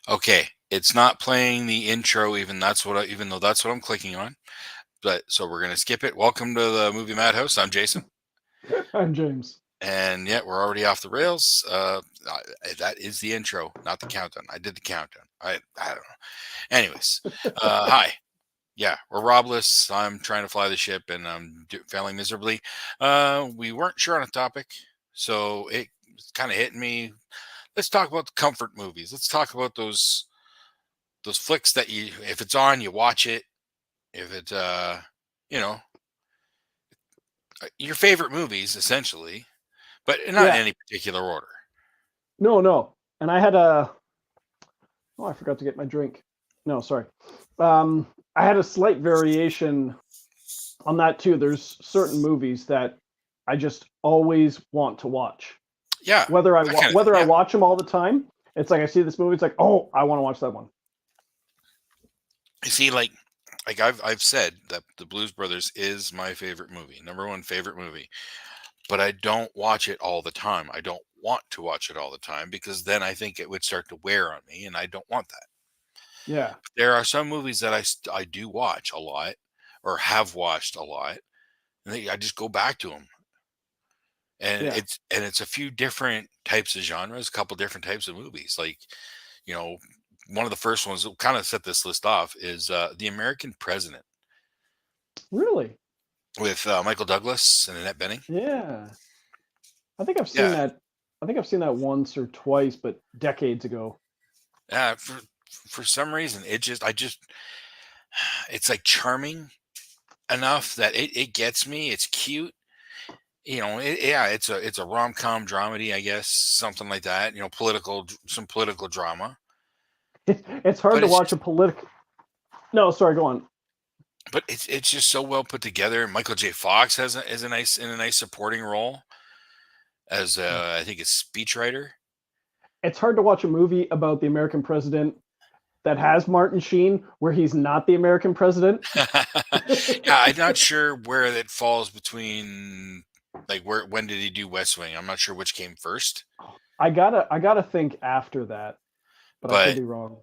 Okay, it's not playing the intro. Even though that's what I'm clicking on. But so we're gonna skip it. Welcome to the movie Madhouse. I'm Jason, I'm James. and yeah, we're already off the rails. That is the intro, not the countdown. I did the countdown. I don't know. Anyways, hi. Yeah, we're Robless. I'm trying to fly the ship, and I'm failing miserably. We weren't sure on a topic, so it kind of hit me. Let's talk about the comfort movies. Let's talk about those flicks that if it's on, you watch it. If it, you know, your favorite movies, essentially, but not in Yeah. any particular order. No. And I had a. Oh, I forgot to get my drink. No, sorry. I had a slight variation on that too. There's certain movies that I just always want to watch. Yeah. Whether I Yeah. watch them all the time, it's like I see this movie. It's like, oh, I want to watch that one. You see, like I've said that the Blues Brothers is my favorite movie, number one favorite movie, but I don't watch it all the time. I don't want to watch it all the time because then I think it would start to wear on me, and I don't want that. Yeah. There are some movies that I do watch a lot, or have watched a lot, and I just go back to them. And Yeah. it's a few different types of genres, a couple different types of movies. Like, you know, one of the first ones that kind of set this list off is The American President Really? with Michael Douglas and Annette Bening. Yeah. I think I've seen Yeah, that. I think I've seen that once or twice, but decades ago. yeah. For some reason, it's like charming enough that it gets me. It's cute. It's a rom-com dramedy, I guess, something like that. Some political drama. It's hard But to it's watch a political. No, sorry, go on. but it's just so well put together. Michael J. Fox is a nice supporting role as I think it's speechwriter. It's hard to watch a movie about the American president that has Martin Sheen where he's not the American president. Yeah, I'm not sure where it falls between like when did he do West Wing? I'm not sure which came first. I gotta think after that, but I could But be wrong.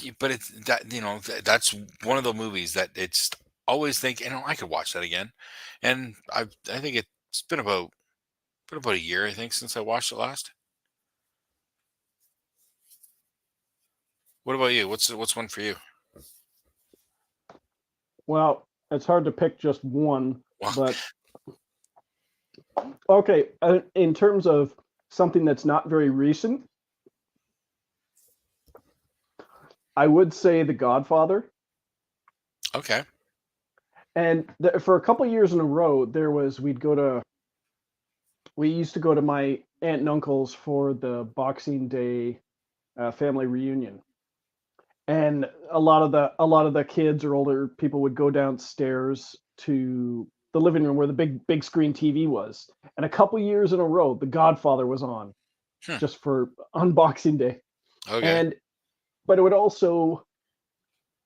it's that that's one of the movies that it's always think I could watch that again, and I think it's been about a year I think since I watched it last. What about you? What's one for you? Well, it's hard to pick just one, Well, but okay. In terms of something that's not very recent, I would say The Godfather. okay. And for a couple years in a row, we used to go to my aunt and uncle's for the Boxing Day family reunion, and a lot of the kids or older people would go downstairs to the living room where the big screen TV was. And a couple years in a row, The Godfather was on Hmm. just for Unboxing Day. Okay. But it would also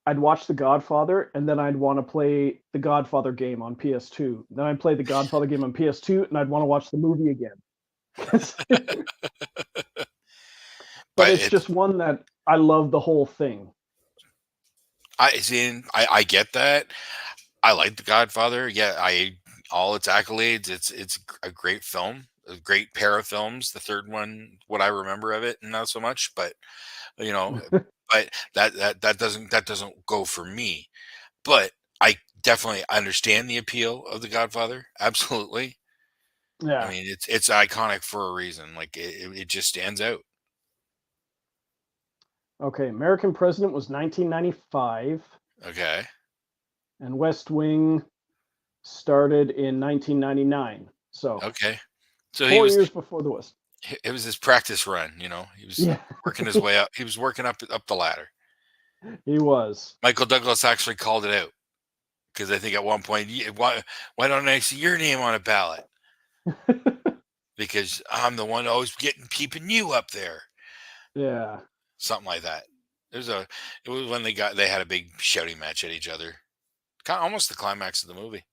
I'd watch The Godfather, and then I'd want to play the Godfather game on PS2. Then I'd play the Godfather game on PS2, and I'd want to watch the movie again. But But it's just one that I love the whole thing. I get that. I like The Godfather. Yeah, all its accolades. It's a great film, a great pair of films. The third one, what I remember of it, not so much. But you know, but that doesn't go for me. But I definitely understand the appeal of The Godfather. Absolutely. I Yeah. mean, it's iconic for a reason. Like it just stands out. Okay. American President was 1995, Okay. and West Wing started in 1999. So Okay. So 4 years before the West. it was his practice run. He was Yeah, working his way up. He was working up the ladder. he was. Michael Douglas actually called it out because I think at one point, why don't I see your name on a ballot? Because I'm the one always keeping you up there. Yeah. Something like that. There's a. It was when they had a big shouting match at each other. Kind of, almost the climax of the movie.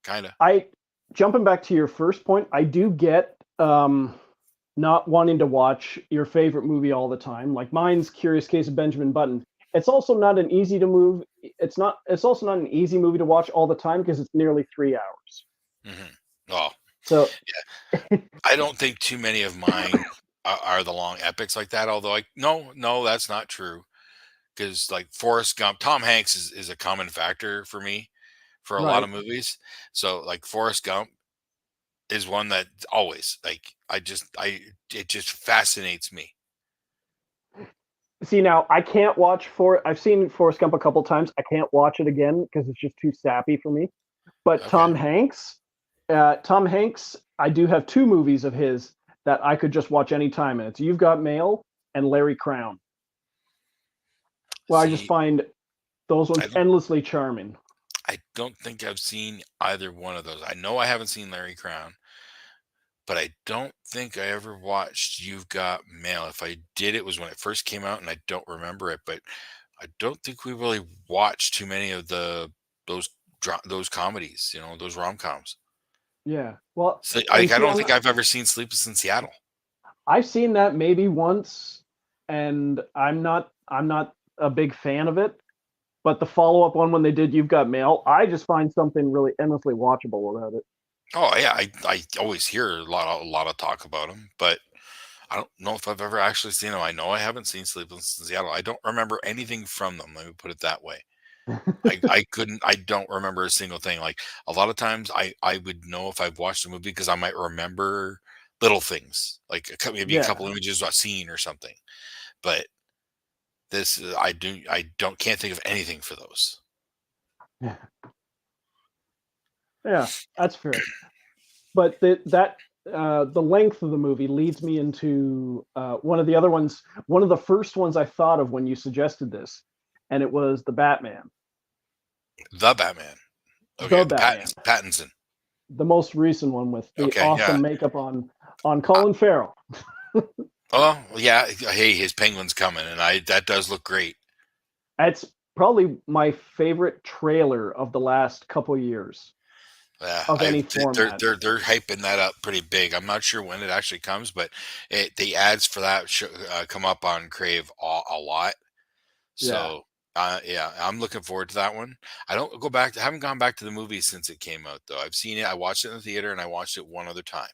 Kind of. I Jumping back to your first point, I do get not wanting to watch your favorite movie all the time. Like mine's Curious Case of Benjamin Button. It's also not an easy to move. It's also not an easy movie to watch all the time because it's nearly 3 hours. Hmm. Oh, So I don't think too many of mine are the long epics like that. Although, no, that's not true. Because like Forrest Gump, Tom Hanks is a common factor for me for a lot of right. movies. So like Forrest Gump is one that always like it just fascinates me. See now, I can't watch for. I've seen Forrest Gump a couple times. I can't watch it again because it's just too sappy for me. But Okay. Tom Hanks, I do have two movies of his that I could just watch anytime, and it's You've Got Mail and Larry Crown. Well, I just See, find those ones endlessly charming. I don't think I've seen either one of those. I know I haven't seen Larry Crown, but I don't think I ever watched You've Got Mail. If I did, it was when it first came out, and I don't remember it. But I don't think we really watched too many of those those comedies. Those rom coms. Yeah. Well, So, and I see, don't think I've ever seen Sleepless in Seattle. I've seen that maybe once, and I'm not a big fan of it. But the follow up one when they did You've Got Mail, I just find something really endlessly watchable about it. Oh yeah, I always hear a lot of talk about them, but I don't know if I've ever actually seen them. I know I haven't seen Sleepless in Seattle. I don't remember anything from them. Let me put it that way. I don't remember a single thing. Like a lot of times I would know if I've watched a movie because I might remember little things, like maybe a Yeah. couple images I've seen or something. But I don't can't think of anything for those. Yeah. Yeah, that's fair. But the length of the movie leads me into one of the other ones, one of the first ones I thought of when you suggested this, and it was the Batman, The Batman. Okay, the the Batman, Pattinson. the most recent one with the Okay, yeah. awesome makeup on Colin Farrell. Oh yeah. Hey, his penguin's coming, and I that does look great. It's probably my favorite trailer of the last couple years Yeah, of any format. they're hyping that up pretty big. I'm not sure when it actually comes, but the ads for that come up on Crave a lot. Yeah, So yeah, I'm looking forward to that one. I haven't gone back to the movie since it came out though. I've seen it. I watched it in the theater, and I watched it one other time,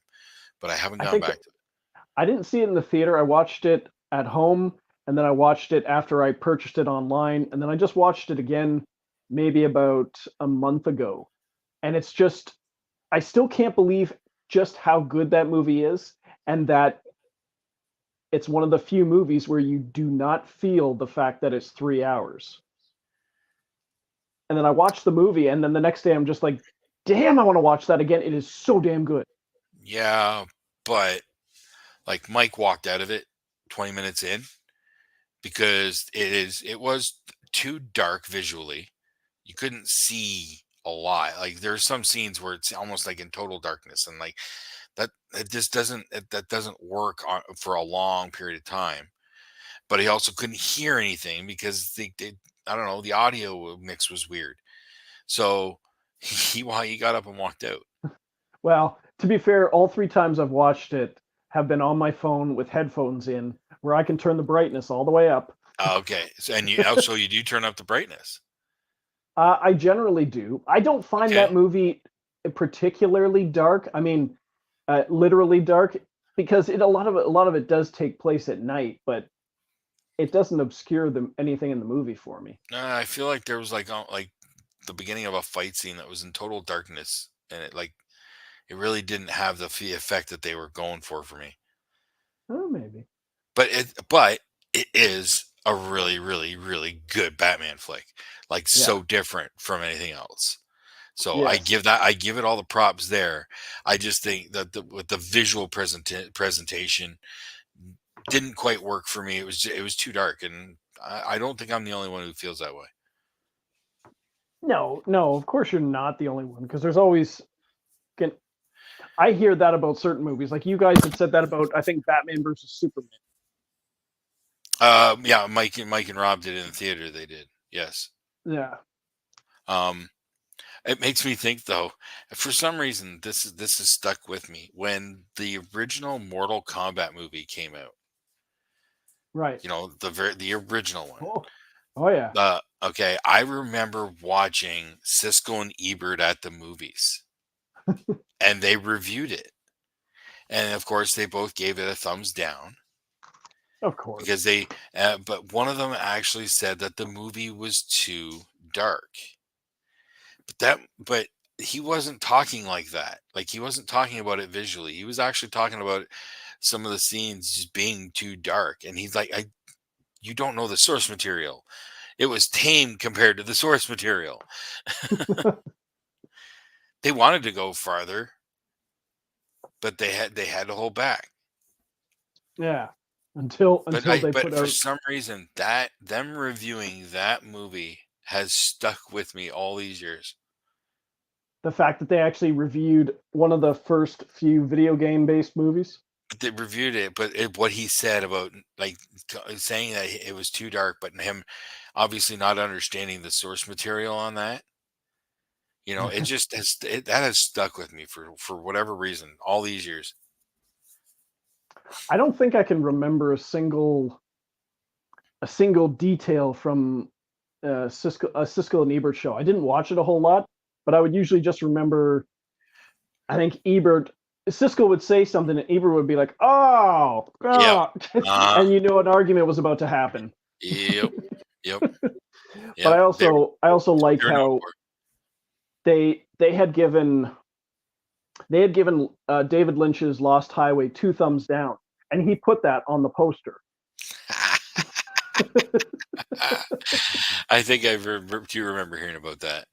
but I haven't I gone think back to it. I didn't see it in the theater. I watched it at home, and then I watched it after I purchased it online, and then I just watched it again maybe about a month ago. And it's just I still can't believe just how good that movie is, and that it's one of the few movies where you do not feel the fact that it's 3 hours. And then I watched the movie, and then the next day I'm just like, damn, I want to watch that again. It is so damn good. Yeah, but like Mike walked out of it 20 minutes in because it was too dark visually. You couldn't see a lot. Like there's some scenes where it's almost like in total darkness, and like that doesn't work for a long period of time. But he also couldn't hear anything because I don't know, the audio mix was weird. So he got up and walked out. Well, to be fair, all 3 times I've watched it have been on my phone with headphones in, where I can turn the brightness all the way up. Okay, and you do turn up the brightness. I generally do. I don't find that Okay. movie particularly dark. I mean, literally dark, because a lot of it does take place at night, but it doesn't obscure anything in the movie for me. I feel like there was like the beginning of a fight scene that was in total darkness, and it really didn't have the effect that they were going for me. Oh, maybe. But it is a really really really good Batman flick, like Yeah. so different from anything else. So Yes. I give it all the props there. I just think that with the visual presentation didn't quite work for me. It was too dark, and I don't think I'm the only one who feels that way. No, no, of course you're not the only one because there's always. I hear that about certain movies. Like you guys had said that about, I think, Batman versus Superman. Yeah, Mike and Rob did it in the theater. They did. Yes. Yeah. Um, it makes me think though. For some reason, this is stuck with me. When the original Mortal Kombat movie came out, Right. the original one. Oh, oh yeah. Okay, I remember watching Siskel and Ebert at the movies, and they reviewed it, and of course they both gave it a thumbs down Of course. because but one of them actually said that the movie was too dark. But he wasn't talking like that. Like he wasn't talking about it visually. He was actually talking about some of the scenes just being too dark. And he's like, you don't know the source material. It was tame compared to the source material. They wanted to go farther, but they had to hold back. Yeah. Until they But put for out some reason that them reviewing that movie has stuck with me all these years. the fact that they actually reviewed one of the first few video game based movies. They reviewed it, but what he said about like saying that it was too dark, but him obviously not understanding the source material on that, it just that has stuck with me for whatever reason all these years. I don't think I can remember a single detail from Siskel and Ebert show. I didn't watch it a whole lot, but I would usually just remember. I think Siskel would say something, and Ebert would be like, "Oh, Yep. oh," Uh, and an argument was about to happen. yep. Yep. But Yep. I also liked They're known how for it. they had given David Lynch's Lost Highway 2 thumbs down, and he put that on the poster. I think do remember hearing about that.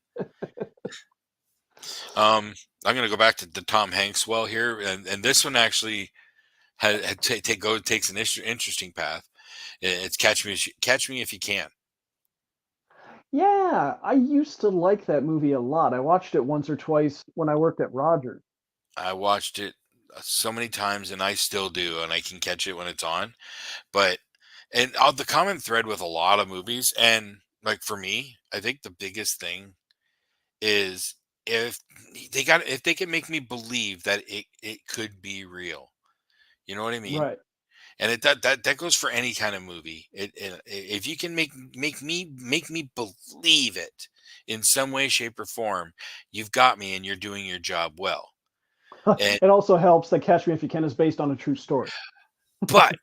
I'm going to go back to the Tom Hanks well here, and this one actually takes an interesting path. It's Catch Me If You Can. Yeah, I used to like that movie a lot. I watched it once or twice when I worked at Rogers. I watched it so many times, and I still do, and I can catch it when it's on. But the common thread with a lot of movies, and like for me, I think the biggest thing is if if they can make me believe that it could be real. You know what I mean? Right. And that goes for any kind of movie. If you can make me believe it in some way, shape, or form, you've got me, and you're doing your job well. And It also helps that Catch Me If You Can is based on a true story. but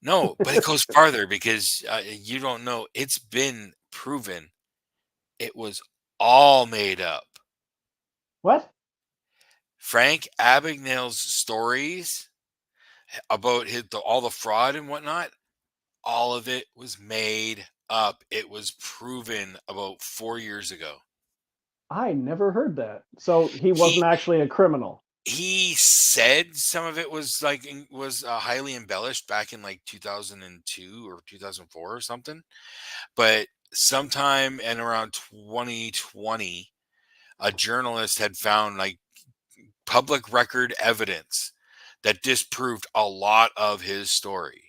no, but it goes farther because you don't know. It's been proven it was all made up. What? Frank Abagnale's stories about all the fraud and whatnot, all of it was made up. It was proven about 4 years ago. I never heard that. So he wasn't He actually a criminal. he said some of it was highly embellished back in like 2002 or 2004 or something, but sometime in around 2020, a journalist had found like public record evidence that disproved a lot of his story.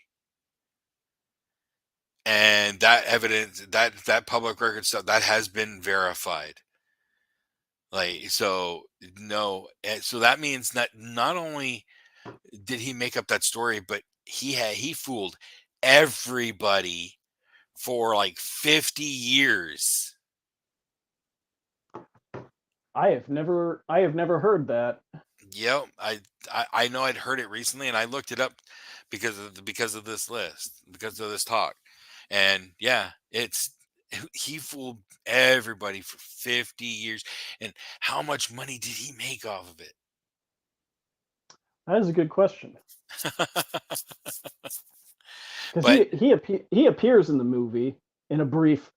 And that evidence, that public record stuff, that has been verified. Like, so no, so that means that not only did he make up that story, but he fooled everybody for like 50 years. I have never heard that. Yep, I know I'd heard it recently, and I looked it up because of this list, because of this talk, and yeah, it's he fooled everybody for 50 years, and how much money did he make off of it? That is a good question. Because But he appears in the movie in a brief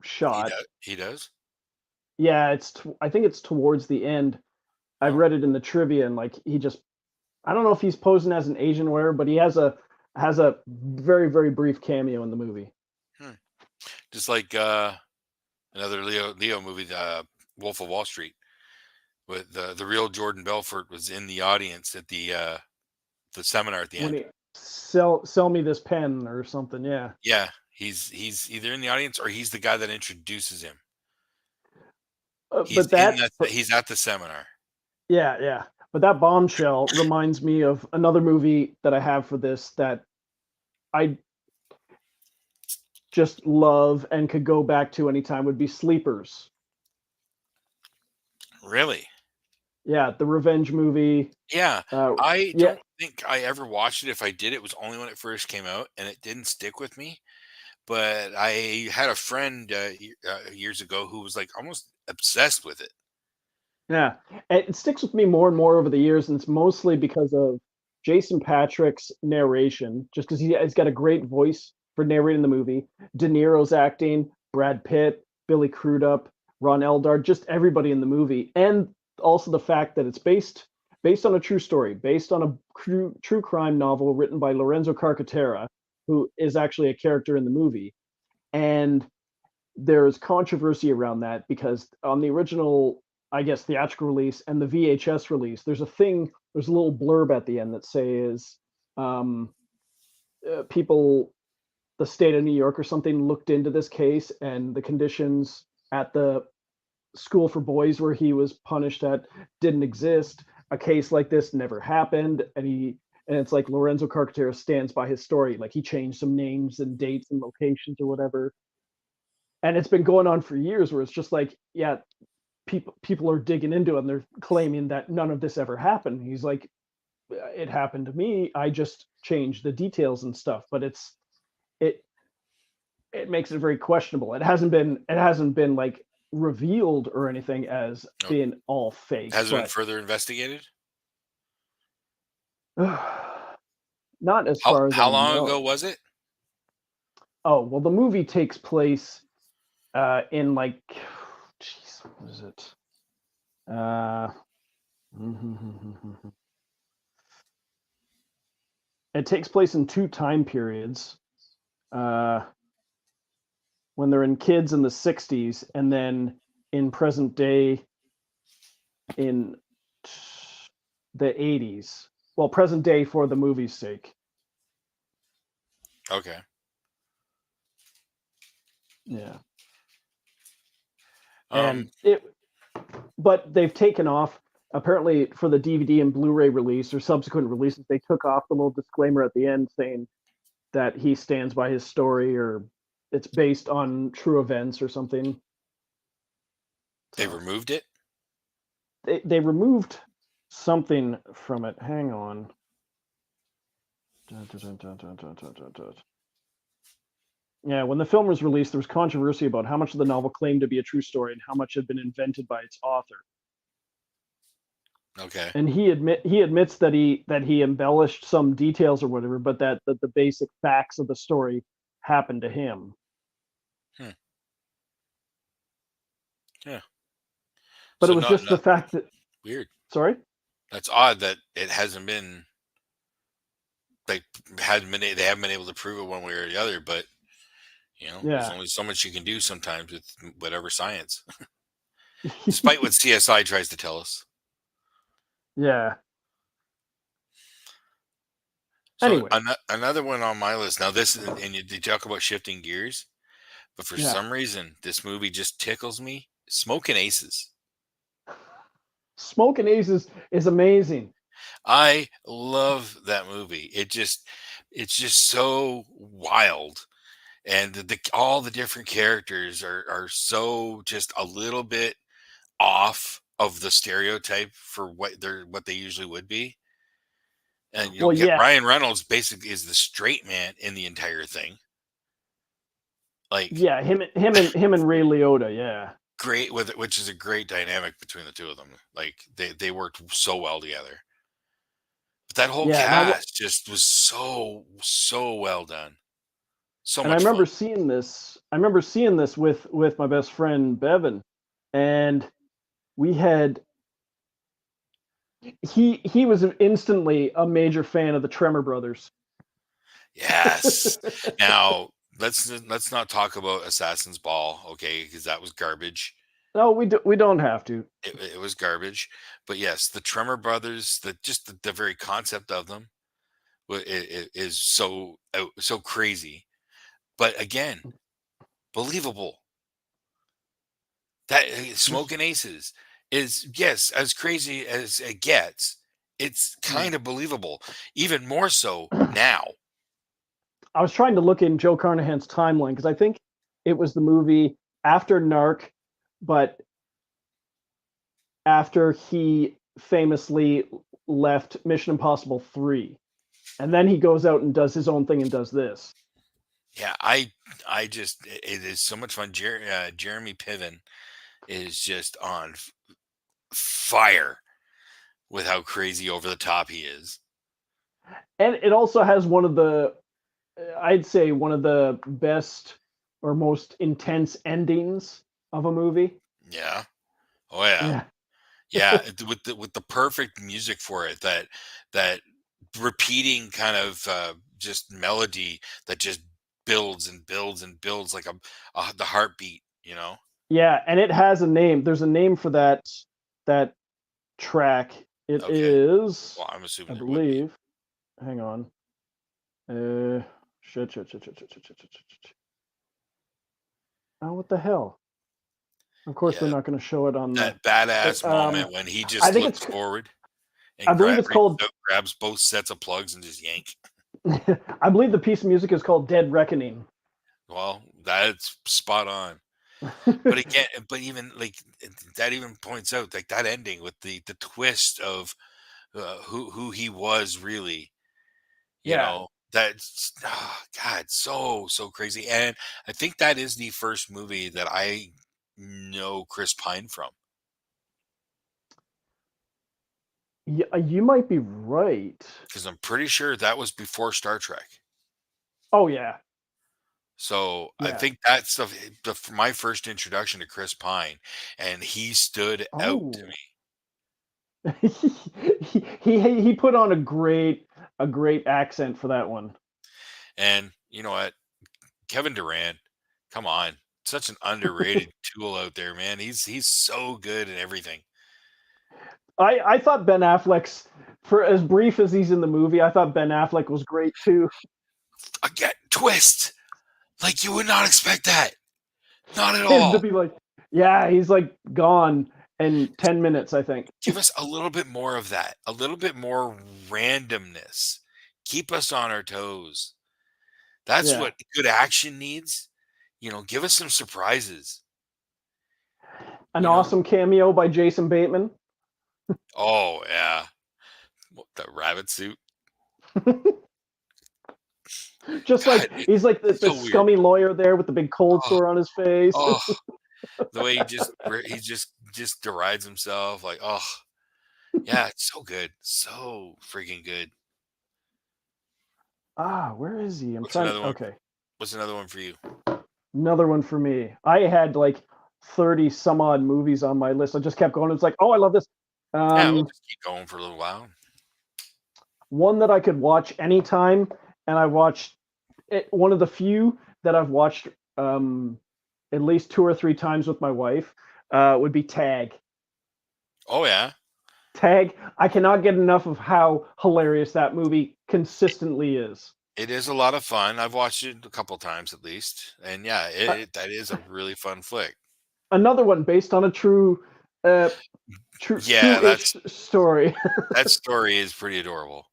shot. he does. Yeah, I think it's towards the end. I've Oh, read it in the trivia, and like he just I don't know if he's posing as an Asian wearer, but he has a very very brief cameo in the movie. hmm. Just like Another Leo movie, the Wolf of Wall Street, with the real Jordan Belfort was in the audience at the seminar at the When end. he sell me this pen or something, yeah. Yeah, he's either in the audience or he's the guy that introduces him. But that, He's at the seminar. yeah, yeah. But that bombshell reminds me of another movie that I have for this that I just love and could go back to anytime would be Sleepers. Really? Yeah, the revenge movie. Yeah. I Yeah, don't think I ever watched it. If I did, it was only when it first came out, and it didn't stick with me. But I had a friend years ago who was like almost obsessed with it. yeah. It sticks with me more and more over the years, and it's mostly because of Jason Patrick's narration, just because he's got a great voice for narrating the movie. De Niro's acting, Brad Pitt, Billy Crudup, Ron Eldard, just everybody in the movie, and also the fact that it's based on a true story, based on a true crime novel written by Lorenzo Carcaterra, who is actually a character in the movie. And there's controversy around that because on the original, I guess, theatrical release and the VHS release, there's a little blurb at the end that says um, people, the state of New York or something, looked into this case and the conditions at the school for boys where he was punished at didn't exist. A case like this never happened, and it's like Lorenzo Carcaterra stands by his story. Like he changed some names and dates and locations or whatever, and it's been going on for years where it's just like, yeah, people are digging into it and they're claiming that none of this ever happened. He's like, it happened to me, I just changed the details and stuff, but it it makes it very questionable. It hasn't been like revealed or anything as No, being all fake, has it been but further investigated? not as far as I How long ago know. was it? Oh, well, the movie takes place in like, jeez, what is it? Uh, it takes place in two time periods. Uh, when they're in kids in the 60s, and then in present day in the 80s. Well, present day for the movie's sake. Okay. Yeah. Um, And but they've taken off, apparently, for the DVD and Blu-ray release or subsequent releases, they took off the little disclaimer at the end saying that he stands by his story or it's based on true events or something. they So removed it. they removed something from it. Hang on. Yeah, when the film was released, there was controversy about how much of the novel claimed to be a true story and how much had been invented by its author. Okay. And he admits that he embellished some details or whatever, but that the basic facts of the story happened to him. Hmm. Yeah. But it So was just the not fact that, weird. sorry. That's odd that it hasn't been like hadn't been they haven't been able to prove it one way or the other. But there's Yeah. only so much you can do sometimes with whatever science, despite what CSI tries to tell us. Yeah. So Anyway. another one on my list. Now this is, and you talk about shifting gears, but for Yeah. some reason this movie just tickles me. Smoking Aces. Smoking Aces is amazing. I love that movie. It's just so wild, and all the different characters are so just a little bit off of the stereotype for what they usually would be. And Well, get yeah. Ryan Reynolds basically is the straight man in the entire thing. Like Yeah, him and Ray Liotta, yeah. great with it, which is a great dynamic between the two of them. Like they worked so well together. But that whole Yeah, cast just was so well done. So and I much fun. remember seeing this. I remember seeing this with my best friend Bevan, and we had he was instantly a major fan of the Tremor Brothers. Yes. Now let's not talk about Assassin's Ball, okay? Because that was garbage. No, we don't have to. It was garbage. But yes, the Tremor Brothers, just the very concept of them is so crazy. But again, believable. That Just Smoking Aces is, yes, as crazy as it gets. It's yeah. kind of believable, even more so now. I was trying to look in Joe Carnahan's timeline because I think it was the movie after Narc, but after he famously left Mission Impossible 3. And then he goes out and does his own thing and does this. Yeah, I just it is so much fun. Jeremy Piven is just on fire with how crazy over the top he is. And it also has one of the, I'd say, one of the best or most intense endings of a movie. Yeah. Oh yeah. Yeah. Yeah, with the perfect music for it, that repeating kind of just melody that just builds and builds and builds like the heartbeat, you know? Yeah, and it has a name. There's a name for that track. It Okay. is, Well, I'm I assuming there would be. believe. Hang on. Uh, shit. Oh, what the hell? Of course, they're Yeah, not going to show it on the. that badass It, moment when he I just think looks it's. forward I and believe it's reaches called. out, grabs both sets of plugs and just yank. I believe the piece of music is called "Dead Reckoning." Well, that's spot on. But again, but even like that even points out like that ending with the twist of who he was really, you Yeah, know, that's God, so crazy. And I think that is the first movie that I know Chris Pine from, yeah, you might be right. because I'm pretty sure that was before Star Trek. Oh yeah, So I yeah. think that's my first introduction to Chris Pine, and he stood out to Oh, me. he put on a great accent for that one. And you know what, Kevin Durant, come on, such an underrated tool out there, man. He's so good in everything. I thought Ben Affleck's, for as brief as he's in the movie, I thought Ben Affleck was great too. Again, twist, like you would not expect that, not at Him to all. be like, yeah, he's like gone in 10 minutes, I think. Give us a little bit more of that, a little bit more randomness. Keep us on our toes. That's Yeah, what good action needs. Give us some surprises. an You know? awesome cameo by Jason Bateman. Oh yeah, the rabbit suit. Just God, like he's like the so weird. scummy lawyer there with the big cold Oh, sore on his face. oh, the way he just derides himself. Like, oh yeah, it's so good, so freaking good. Where is he? I'm What's trying. another one? Okay, What's another one for you? another one for me. I had like 30 some odd movies on my list. I just kept going. It's like, oh, I love this. Yeah, we'll Um, just keep going for a little while. one that I could watch anytime, and I watched it, one of the few that I've watched at least 2 or 3 times with my wife, would be Tag. Oh yeah, Tag. I cannot get enough of how hilarious that movie consistently is. it is a lot of fun. I've watched it a couple times at least, and yeah, Uh, that is a really fun flick. Another one based on a uh, Yeah, true-ish story. that story is pretty adorable.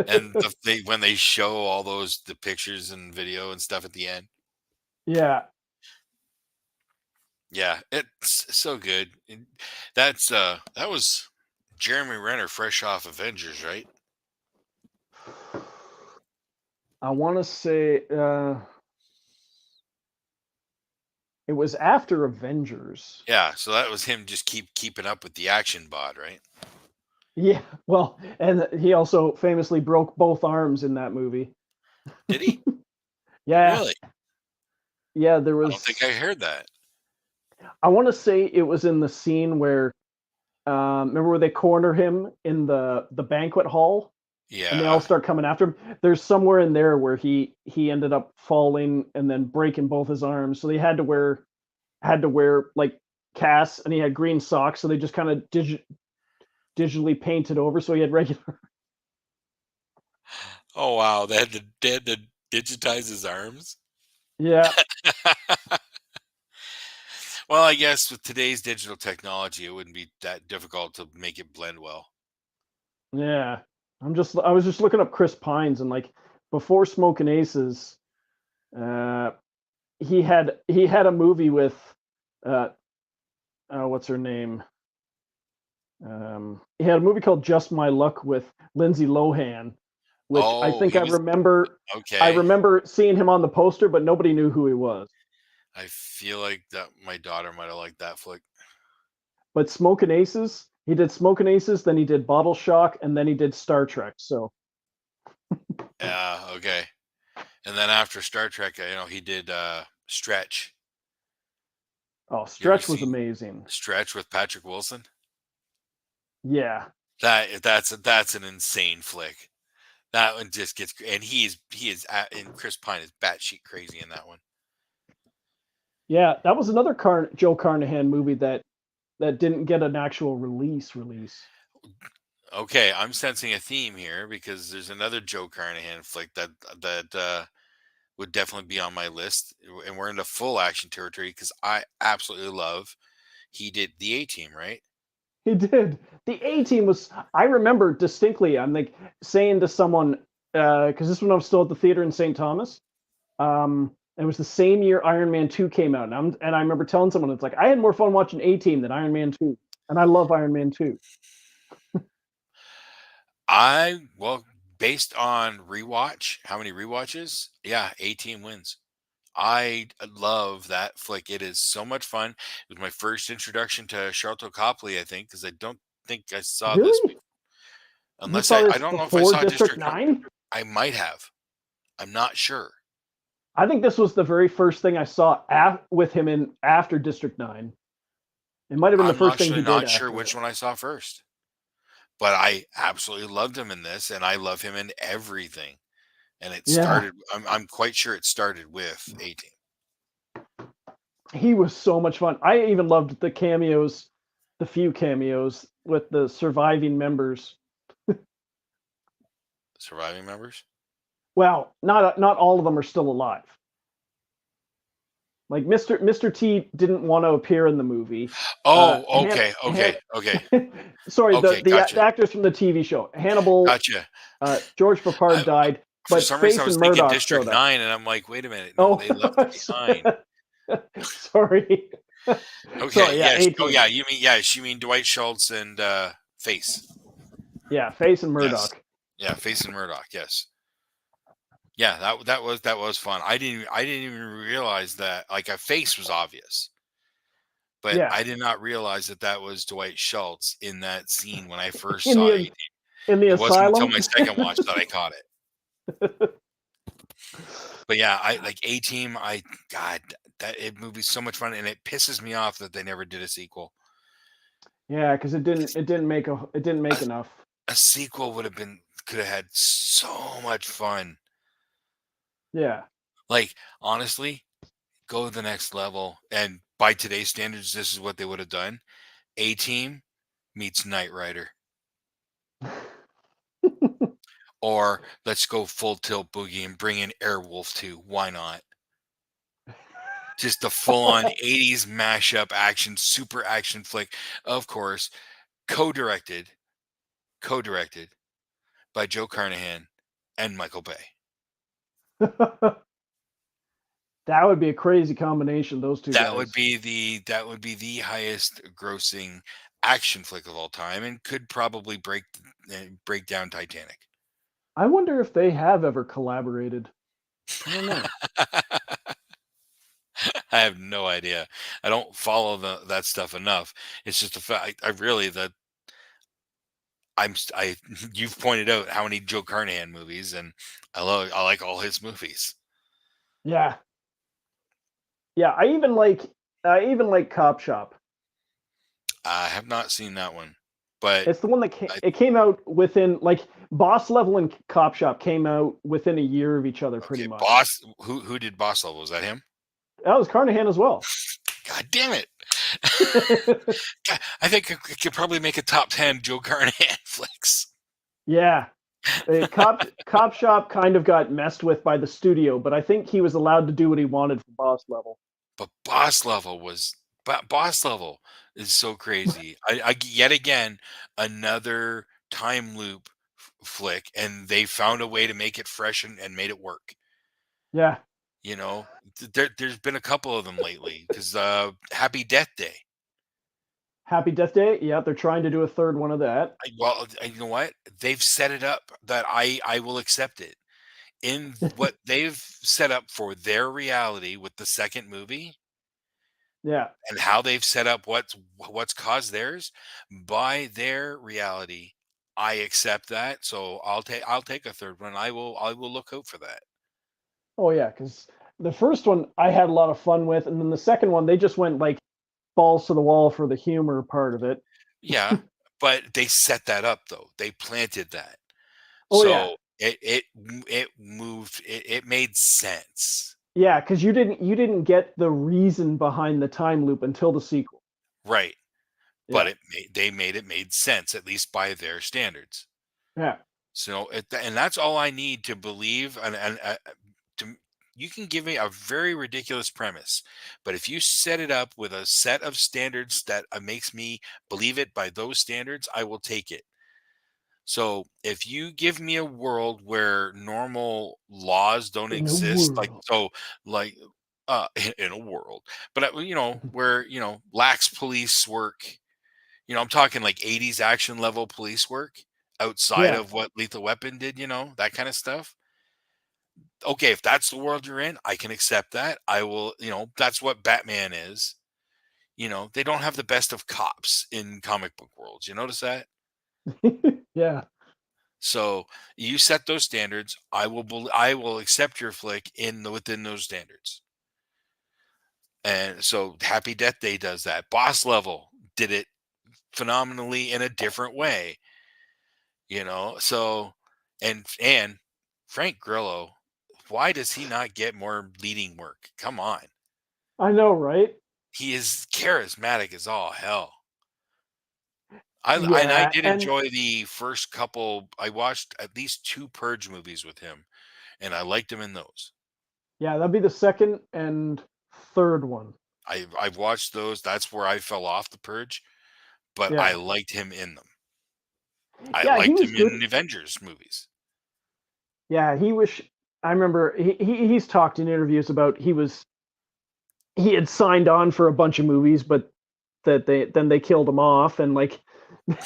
And when they show all the pictures and video and stuff at the end, Yeah. yeah, it's so good. That was Jeremy Renner fresh off Avengers, right? I want to say it was after Avengers. Yeah, so that was him just keeping up with the action bod, right? Yeah, well, and he also famously broke both arms in that movie. Did he Yeah, really? yeah, there I don't think I was. heard that. I want to say it was in the scene where, remember where they corner him in the banquet hall? and they all Yeah. start coming after him. There's somewhere in there where he ended up falling and then breaking both his arms, so they had to wear like casts, and he had green socks, so they just kind of digitally painted over, so he had regular. Oh wow, they had to digitize his arms. Yeah, Well, I guess with today's digital technology, it wouldn't be that difficult to make it blend well. yeah. I was just looking up Chris Pines, and like before Smoking Aces, uh, he had a movie with uh, what's her name? He had a movie called Just My Luck with Lindsay Lohan, which I Oh, think he I was remember. I okay. remember seeing him on the poster, but nobody knew who he was. I feel like that my daughter might have liked that flick. But Smoking Aces, he did Smoking Aces, then he did Bottle Shock, and then he did Star Trek. So, Yeah, okay. And then after Star Trek, he did Stretch. oh, You ever Stretch was seen amazing. Stretch with Patrick Wilson? Yeah, That's an insane flick. That one just gets, and and Chris Pine is batshit crazy in that one. yeah, that was another Joe Carnahan movie that didn't get an actual release. Okay, I'm sensing a theme here because there's another Joe Carnahan flick that would definitely be on my list, and we're into full action territory because I absolutely love. He did the A Team, right? He did. The A Team was. I remember distinctly. I'm like saying to someone because this one I was still at the theater in St. Thomas. It was the same year Iron Man 2 came out, and I remember telling someone it's like I had more fun watching A Team than Iron Man 2, and I love Iron Man 2. Well, based on rewatch, how many rewatches? Yeah, A Team wins. I love that flick. It is so much fun. It was my first introduction to Sharlto Copley, I think, because I don't think I saw this Really? You unless saw I this don't know if I before saw District District 9. 9? I might have. I'm not sure. I think this was the very first thing I saw with him in after District 9. It might have been the I'm first thing actually he did not sure after which it. one I saw first, but I absolutely loved him in this, and I love him in everything. And it Yeah, started. I'm quite sure it started with 18. he was so much fun. I even loved the cameos, the few cameos with the surviving members. Surviving members. Well, not all of them are still alive. Like Mr. T didn't want to appear in the movie. Oh, Han, okay, okay, okay, sorry, okay. the Gotcha, actors from the TV show. Hannibal, gotcha. George Papard I, died, for but some reason, I Face was and thinking Murdoch District showed up. 9, and I'm like, wait a minute, no, Oh, they left it behind. sorry. Okay, Sorry, yeah, yes. Oh, yeah. 18. You mean Dwight Schultz and Face? Yeah, Face and Yes. Murdoch. Yeah, Face and Murdoch. Yes. Yeah, that was fun. I didn't even realize that. Like a face was obvious, but Yeah, I did not realize that was Dwight Schultz in that scene when I first in saw the it. in the It wasn't until asylum. my second watch that I caught it. But yeah, I like A Team. God, that movie's so much fun, and it pisses me off that they never did a sequel. Yeah, because it didn't make A, enough. a sequel could have had so much fun. Yeah. Like honestly, go to the next level. And by today's standards, this is what they would have done. A Team meets Knight Rider. Or let's go full tilt boogie and bring in Airwolf too. Why not? Just the full on 80s mashup action, super action flick. Of course, co-directed, co-directed by Joe Carnahan and Michael Bay. That would be a crazy combination, those two That would guys. be the highest grossing action flick of all time and could probably break down Titanic. I wonder if they have ever collaborated. I don't know. I have no idea. I don't follow that stuff enough. It's just a fact. I really that I'm st- I you've pointed out how many Joe Carnahan movies, and I like all his movies. Yeah. Yeah, I even like Cop Shop. I have not seen that one. but It's the one that I, it came out within, like, Boss Level and Cop Shop came out within a year of each other, pretty okay, much. boss. Who did Boss Level? Was that him? That was Carnahan as well. God damn it! God, I think I could probably make a top 10 Joe Carnahan flicks. Yeah. Cop Shop kind of got messed with by the studio, but I think he was allowed to do what he wanted for Boss Level. But Boss Level is so crazy. I yet again another time loop flick, and they found a way to make it fresh and made it work. Yeah. You know, there's been a couple of them lately because Happy Death Day. Happy Death Day. Yeah, they're trying to do a third one of that. Well, you know what? They've set it up that I will accept it. In what they've set up for their reality with the second movie Yeah. and how they've set up what's caused theirs by their reality, I accept that. So I'll take a third one. I will look out for that. Oh yeah, because the first one I had a lot of fun with, and then the second one they just went like balls to the wall for the humor part of it. Yeah, but they set that up though. They planted that. Oh yeah, So it moved. It made sense. yeah, because you didn't get the reason behind the time loop until the sequel. Right. But Yeah, they made sense, at least by their standards. yeah. So and that's all I need to believe. To, you can give me a very ridiculous premise, but if you set it up with a set of standards that makes me believe it by those standards, I will take it. So if you give me a world where normal laws don't In a exist, world. like in a world, but where lax police work, I'm talking like 80s action level police work outside Yeah. of what Lethal Weapon did, that kind of stuff. Okay, if that's the world you're in, I can accept that. I will, that's what Batman is. They don't have the best of cops in comic book worlds. You notice that? Yeah. So you set those standards. I will accept your flick within those standards. And so Happy Death Day does that. Boss Level did it phenomenally in a different way. So and Frank Grillo, why does he not get more leading work? Come on. I know, right? He is charismatic as all hell. I Yeah, did and enjoy the first couple. I watched at least two Purge movies with him, and I liked him in those. yeah, that'd be the second and third one. I've watched those. That's where I fell off the Purge, but I Yeah. liked him in them. I Yeah, he liked was him in good. the Avengers movies. Yeah, he was. I remember he's talked in interviews about he had signed on for a bunch of movies, but that they killed him off, and like then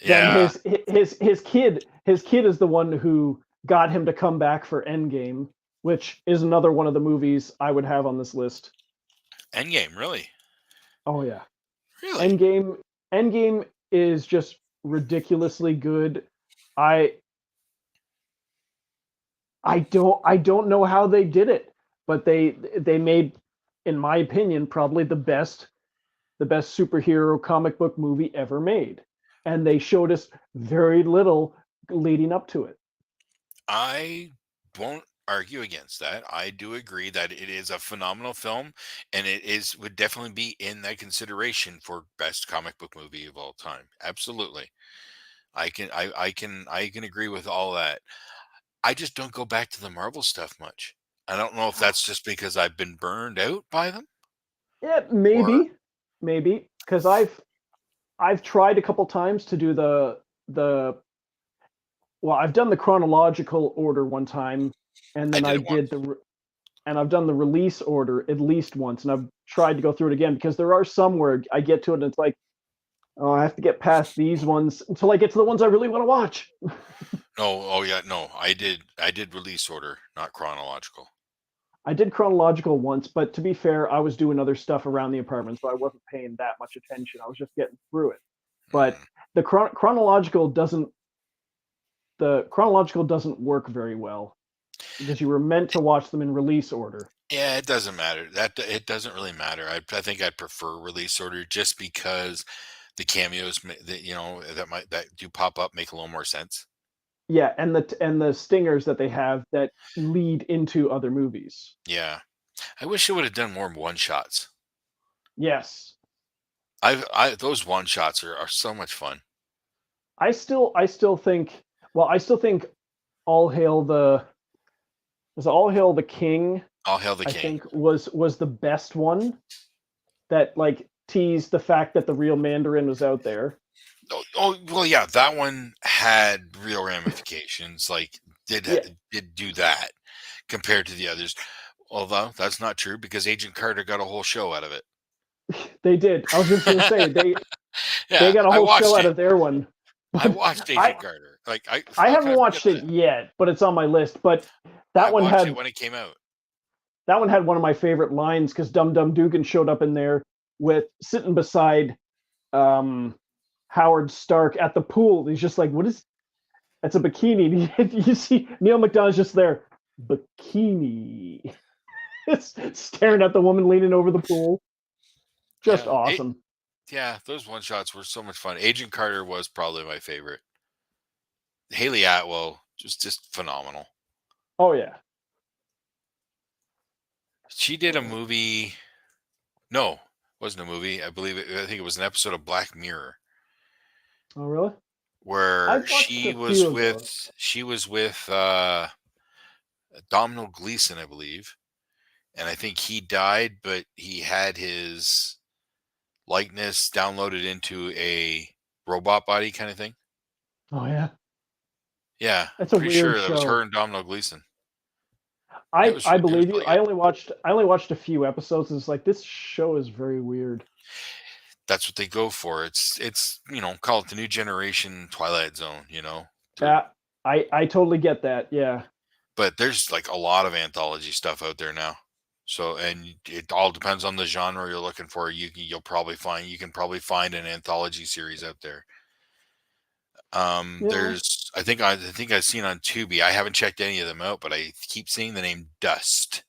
Yeah, his kid is the one who got him to come back for Endgame, which is another one of the movies I would have on this list. Endgame, really, Oh yeah, really. Endgame. Endgame is just ridiculously good. I I don't know how they did it, but they made, in my opinion, probably the best superhero comic book movie ever made, and they showed us very little leading up to it. I won't argue against that. I do agree that it is a phenomenal film, and would definitely be in that consideration for best comic book movie of all time. Absolutely, I can agree with all that. I just don't go back to the Marvel stuff much. I don't know if that's just because I've been burned out by them, Yeah, or maybe because I've tried a couple times to do the well, I've done the chronological order one time, and I then did it once. I've done the release order at least once, and I've tried to go through it again because there are some where I get to it and it's like, oh, I have to get past these ones until I get to the ones I really want to watch. No, oh yeah, no, I did release order, not chronological. I did chronological once, but to be fair, I was doing other stuff around the apartment, so I wasn't paying that much attention. I was just getting through it. But Mm. the chronological doesn't work very well because you were meant to watch them in release order. Yeah, it doesn't matter. That it doesn't really matter. I think I'd prefer release order just because The cameos that that do pop up make a little more sense. Yeah, and the stingers that they have that lead into other movies. Yeah, I wish it would have done more one shots. Yes. I those one shots are so much fun. I still think I still think All Hail the was it All Hail the King, All hail the I king. think was the best one that like teased the fact that the real Mandarin was out there. Oh well, yeah, that one had real ramifications. Like Yeah, did do that compared to the others. Although that's not true because Agent Carter got a whole show out of it. they did. I was just gonna say they Yeah, got a I whole show watched out it. of their one. I But watched I Agent Carter. Like I how can haven't I forget watched it that? yet, but it's on my list. But I that one watched it had when it came out. that one had one of my favorite lines because Dum Dum Dugan showed up in there with sitting beside um, Howard Stark at the pool. He's just like, "What is? That's a bikini." You see Neil McDonough's just there, bikini, staring at the woman leaning over the pool. Just Yeah, awesome. yeah, those one shots were so much fun. Agent Carter was probably my favorite. Haley Atwell just phenomenal. Oh yeah. She did a movie. No, it wasn't a movie. I think it was an episode of Black Mirror Oh really? where I've watched a few of those. she was with Domhnall Gleeson, I believe, and I think he died, but he had his likeness downloaded into a robot body kind of thing. Oh yeah. Yeah, I'm That's a pretty weird sure that was her show. and Domhnall Gleeson. I It was believe you. really good. I only watched a few episodes. It's like this show is very weird. That's what they go for. It's call it the new generation Twilight Zone. They're Yeah, I totally get that. Yeah. but there's like a lot of anthology stuff out there now. So and it all depends on the genre you're looking for. You can probably find an anthology series out there. Yeah. There's I think I've seen on Tubi. I haven't checked any of them out, but I keep seeing the name Dust,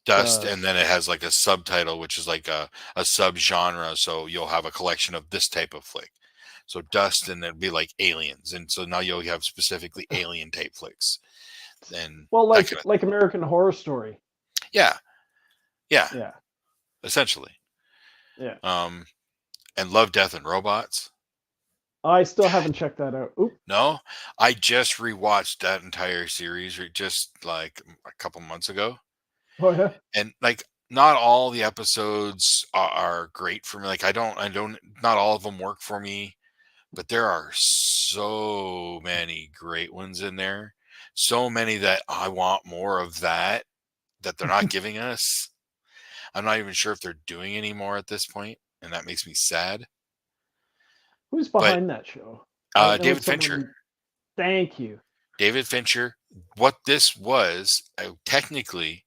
and Dust. then it has like a subtitle, which is like a subgenre. So you'll have a collection of this type of flick. So Dust, and it'd be like aliens, and so now you'll have specifically alien type flicks and Well, that kind of like American Horror Story. yeah, yeah, Yeah. essentially. Yeah. Um, and Love, Death, and Robots. I still haven't checked that out. Oop. No, I just rewatched that entire series just like a couple months ago, Oh yeah. and like not all the episodes are great for me. Like not all of them work for me, but there are so many great ones in there. So many that I want more of that they're not giving us. I'm not even sure if they're doing any more at this point, and that makes me sad. Who's But behind that show? I know David it's Fincher. someone. Thank you. David Fincher. What this was technically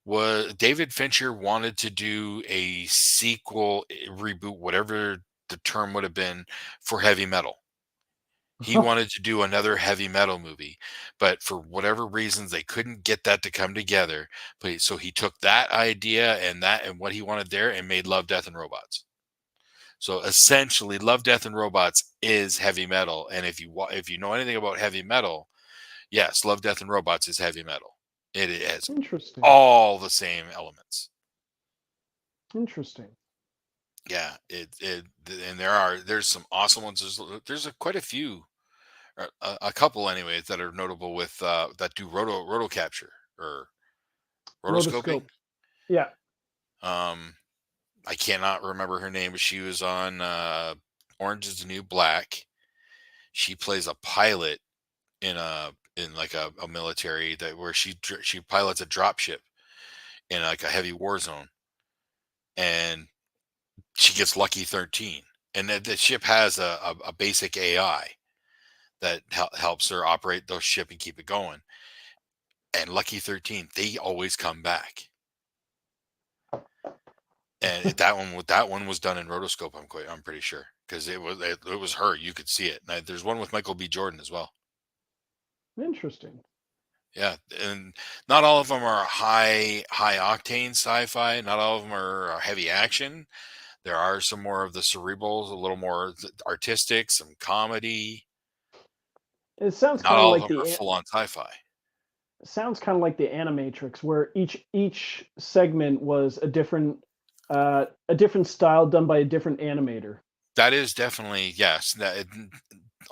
was David Fincher wanted to do a sequel, reboot, whatever the term would have been, for heavy metal. He wanted to do another heavy metal movie, but for whatever reasons they couldn't get that to come together. But so he took that idea and what he wanted there and made Love, Death, and Robots. So essentially, Love, Death, and Robots is heavy metal. And if you know anything about heavy metal, yes, Love, Death, and Robots is heavy metal. It has Interesting. all the same elements. Interesting. Yeah, and there's some awesome ones. There's quite a few, or a couple anyways, that are notable with that do roto capture or rotoscoping. Rotoscope. Yeah. Um, I cannot remember her name, but she was on Orange Is the New Black. She plays a pilot in like a military that where she pilots a drop ship in like a heavy war zone, and she gets Lucky 13, and the ship has a basic AI that helps her operate the ship and keep it going. And Lucky 13, they always come back. And that one was done in rotoscope. I'm pretty sure because it was her. You could see it. And there's one with Michael B. Jordan as well. Interesting. Yeah, and not all of them are high octane sci-fi. Not all of them are heavy action. There are some more of the cerebrals, a little more artistic, some comedy. It sounds Not kind of all of like them are full on sci-fi. the Animatrix, where each segment was a different style done by a different animator. That is definitely yes.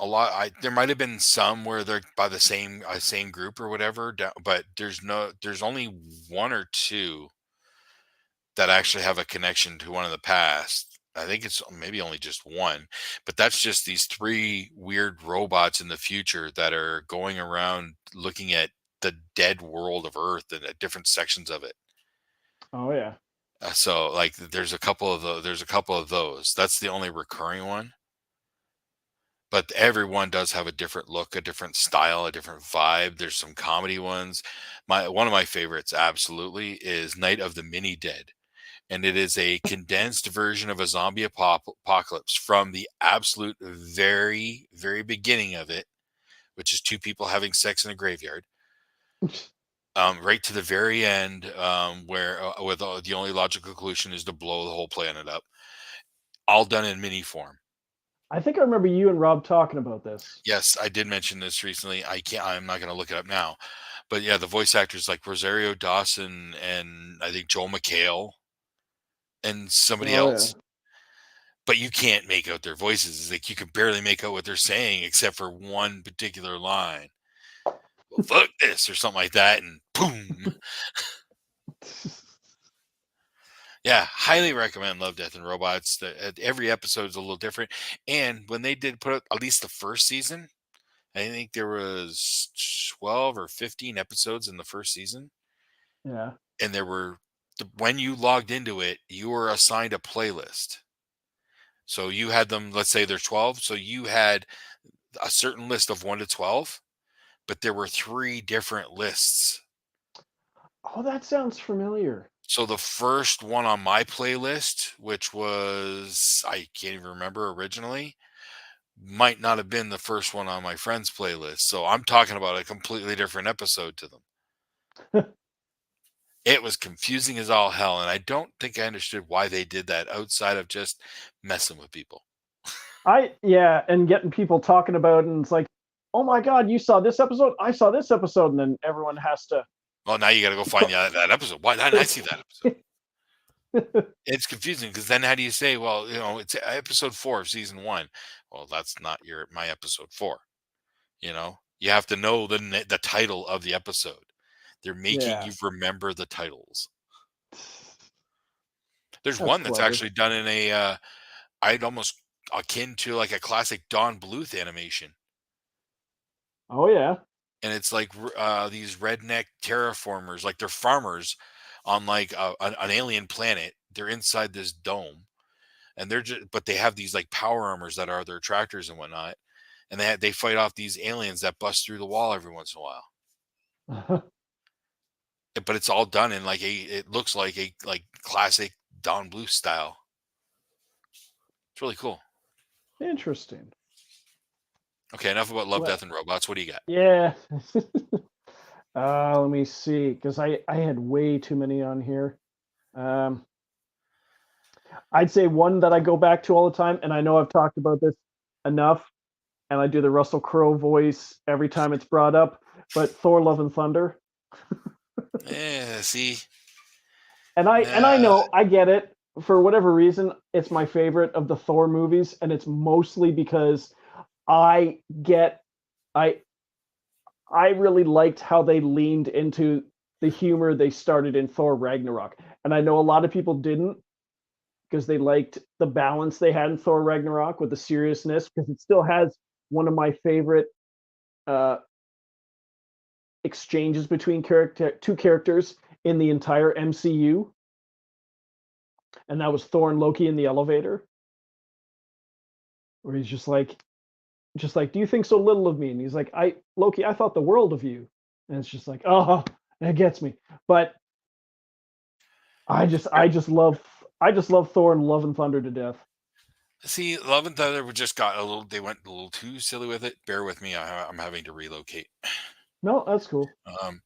A lot. There might have been some where they're by the same group or whatever, but there's only one or two that actually have a connection to one of the past. I think it's maybe only just one, but that's just these three weird robots in the future that are going around looking at the dead world of Earth and at different sections of it. Oh yeah. So like there's a couple of those. That's the only recurring one. But everyone does have a different look, a different style, a different vibe. There's some comedy ones. One of my favorites absolutely is Night of the Mini Dead. And it is a condensed version of a zombie apocalypse from the absolute very, very beginning of it, which is two people having sex in a graveyard, right to the very end, where the only logical conclusion is to blow the whole planet up, all done in mini form. I think I remember you and Rob talking about this. Yes, I did mention this recently. I'm not going to look it up now, but yeah, the voice actors like Rosario Dawson and I think Joel McHale and somebody Oh yeah. else, but you can't make out their voices. It's like you can barely make out what they're saying except for one particular line. Well, fuck this or something like that, and boom. Yeah, highly recommend Love, Death, and Robots. Every episode is a little different, and when they did put out at least the first season, I think there was 12 or 15 episodes in the first season, Yeah. and when you logged into it, you were assigned a playlist. So you had them. Let's say there's 12, so you had a certain list of 1 to 12, but there were 3 different lists. Oh, that sounds familiar. So the first one on my playlist, which was I can't even remember originally, might not have been the first one on my friend's playlist. So I'm talking about a completely different episode to them. It was confusing as all hell, and I don't think I understood why they did that outside of just messing with people. Yeah, and getting people talking about it, and it's like, oh my god, you saw this episode? I saw this episode, and then everyone has to. Well, now you got to go find that episode. Why didn't I see that episode? It's confusing because then how do you say, well, it's episode 4 of season 1? Well, that's not my episode 4. You have to know the title of the episode. They're making Yeah, you remember the titles. There's that's one that's clever. actually done in I'd almost akin to like a classic Don Bluth animation. Oh yeah. And it's like these redneck terraformers, like they're farmers on like an alien planet. They're inside this dome, and but they have these like power armors that are their tractors and whatnot, and they fight off these aliens that bust through the wall every once in a while. But it's all done in it looks like a classic Don Bluth style. It's really cool. Interesting. Okay, enough about Love, Well, Death, and Robots. What do you got? yeah. Let me see, because I had way too many on here. Um, I'd say one that I go back to all the time, and I know I've talked about this enough, and I do the Russell Crowe voice every time it's brought up, but Thor: Love and Thunder. Yeah, see, And I know I get it. For whatever reason, it's my favorite of the Thor movies, and it's mostly because I get I I really liked how they leaned into the humor they started in Thor Ragnarok. And I know a lot of people didn't, because they liked the balance they had in Thor Ragnarok with the seriousness, because it still has one of my favorite uh, exchanges between two characters in the entire MCU, and that was Thor and Loki in the elevator, where he's just like, do you think so little of me? And he's like, Loki, I thought the world of you. And it's just like, oh, it gets me. But I just love Thor and Love and Thunder to death. see, Love and Thunder just got a little. They went a little too silly with it. Bear with me. I'm having to relocate. No, that's cool. Um,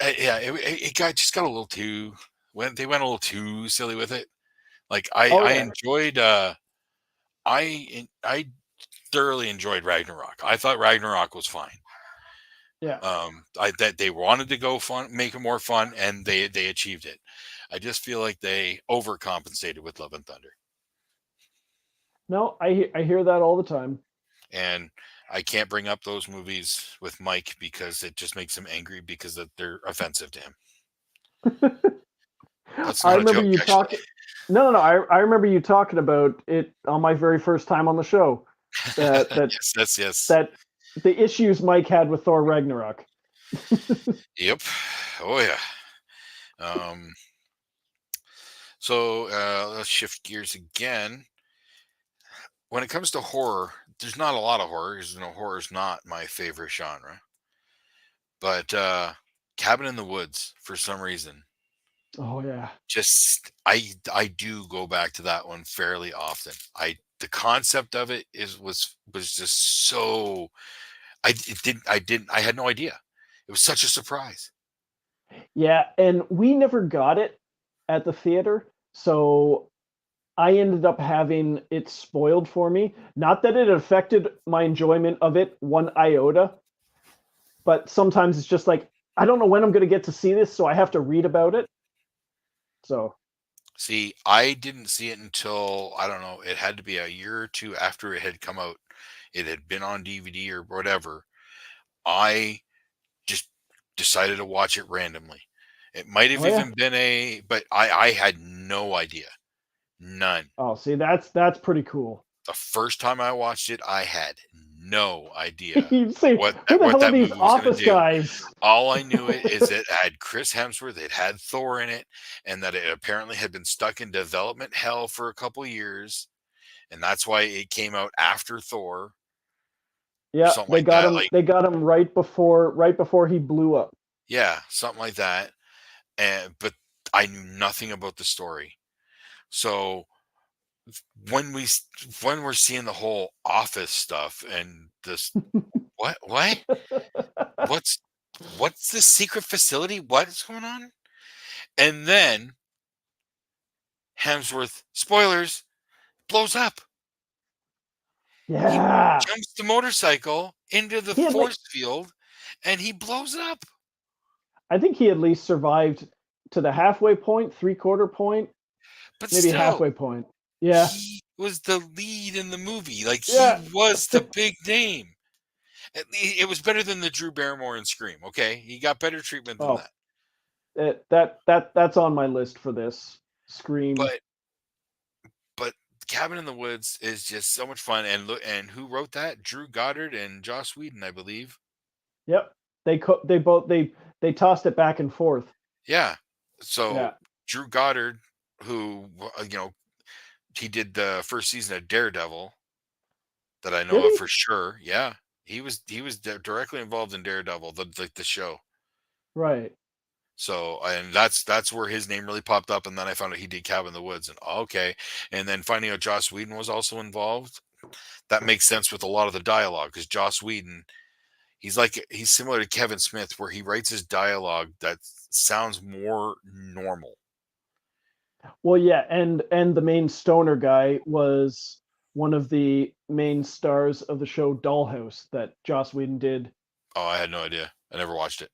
yeah, it got a little too. They went a little too silly with it. Like Oh I yeah, enjoyed I thoroughly enjoyed Ragnarok. I thought Ragnarok was fine. yeah. I that they wanted to go fun, make it more fun, and they achieved it. I just feel like they overcompensated with Love and Thunder, No, I hear that all the time. and I can't bring up those movies with Mike because it just makes him angry because they're offensive to him. That's I not a remember joke, you actually. talking. No, no, no. I remember you talking about it on my very first time on the show. That that Yes, yes. that the issues Mike had with Thor Ragnarok. Yep. Oh yeah. Um, so let's shift gears again. When it comes to horror, there's not a lot of horror because horror is not my favorite genre. But Cabin in the Woods, for some reason, Oh yeah, just I do go back to that one fairly often. The concept of it was just so I had no idea. It was such a surprise. yeah. And we never got it at the theater, so I ended up having it spoiled for me. Not that it affected my enjoyment of it one iota, but sometimes it's just like I don't know when I'm going to get to see this, so I have to read about it. So See, I didn't see it until I don't know. It had to be a year or two after it had come out. It had been on DVD or whatever. I just decided to watch it randomly. It might have oh yeah. even been but I had no idea. None. Oh, see, that's pretty cool. The first time I watched it, I had no idea You say, who the what hell are that these movie was going office to do. guys? All I knew is it had Chris Hemsworth, it had Thor in it, and that it apparently had been stuck in development hell for a couple years, and that's why it came out after Thor or Yeah, something like that. Like, They got him right before he blew up. yeah, something like that. And but I knew nothing about the story. So when when we're seeing the whole office stuff and this what what's what's this secret facility? What is going on? And then Hemsworth, spoilers, blows up. He Yeah, jumps the motorcycle into the he had like force field and he blows up. I think he at least survived to the halfway point, 3/4 point, But maybe still, halfway point. Yeah, he was the lead in the movie. Like he yeah. was the big name. It was better than the Drew Barrymore in Scream. Okay, he got better treatment than Oh, that. that's on my list for this. Scream. But but Cabin in the Woods is just so much fun. And look, and who wrote that? Drew Goddard and Joss Whedon, I believe. Yep. They both they tossed it back and forth. Yeah. So Yeah. Drew Goddard, who he did the first season of Daredevil that I Did know of he? for sure. Yeah, he was directly involved in Daredevil, the show. Right. So, and that's where his name really popped up, and then I found out he did Cabin in the Woods, and okay, and then finding out Joss Whedon was also involved. That makes sense with a lot of the dialogue because Joss Whedon, he's similar to Kevin Smith, where he writes his dialogue that sounds more normal. Well, yeah, and the main stoner guy was one of the main stars of the show Dollhouse that Joss Whedon did. Oh, I had no idea. I never watched it.